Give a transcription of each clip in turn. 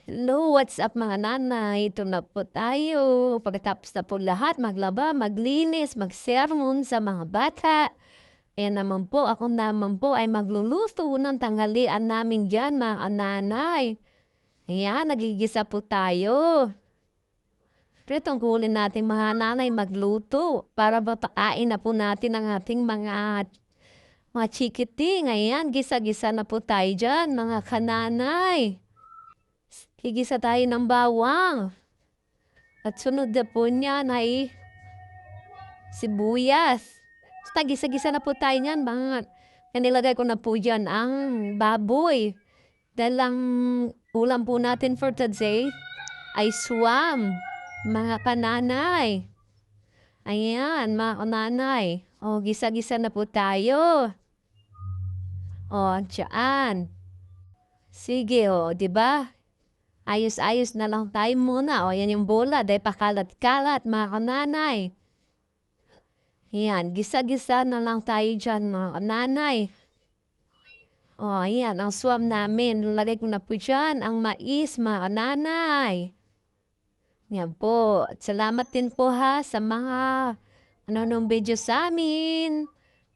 Hello, what's up mga nanay? Ito na po tayo. Pagkatapos na po lahat, maglaba, maglinis, magsermon sa mga bata. Eh naman po, ako naman po ay magluluto ng tanghalian namin dyan mga nanay. Ayan, nagigisa po tayo. Pero tungkulin natin mga nanay magluto para mapakain na po natin ang ating mga chikiting. Ayan, gisa-gisa na po tayo dyan mga kananay. Gigisa tayo ng bawang. At sunod na po niyan ay sibuyas. Basta gisa-gisa na po tayo niyan. Nilagay ko na po dyan ang baboy. Dahil ang ulam po natin for today ay swam. Mga kananay. Ayan, mga kananay. O, gisa-gisa na po tayo. O, tiyan. Sige, o, di ba? Ayos-ayos na lang tayo muna. O, yan yung bola. Dahil pakalat-kalat, mga kananay. Yan, gisa-gisa na lang tayo dyan, mga kananay. O, yan, ang swam namin. Lagay ko na po dyan ang mais, mga kananay. Yan po. At salamat din po ha sa mga nung video sa amin.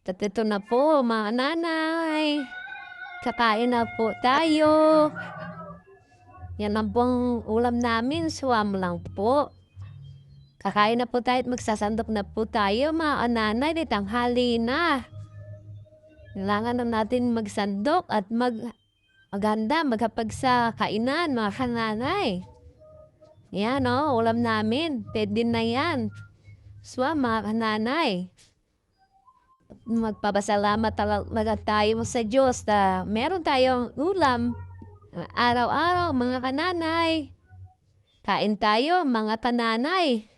At ito na po, mga kananay. Kakain na po tayo. Yan ang pong ulam namin, swam lang po. Kakain na po tayo at magsasandok na po tayo mga nanay, tanghali na. Kailangan na natin magsandok at maghanda, maghapag sa kainan mga kananay. Yan o, ulam namin, pwede na yan. Swam mga kananay. Magpapasalamat talaga tayo sa Diyos na meron tayong ulam. Araw-araw, mga kananay. Kain tayo, mga kananay.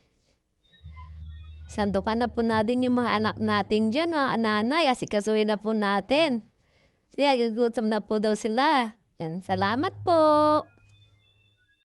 Sandukan na po natin yung mga anak natin dyan, mga kananay. Asikasuhin na po natin. Siya, gugutom na po daw sila. Yan, salamat po.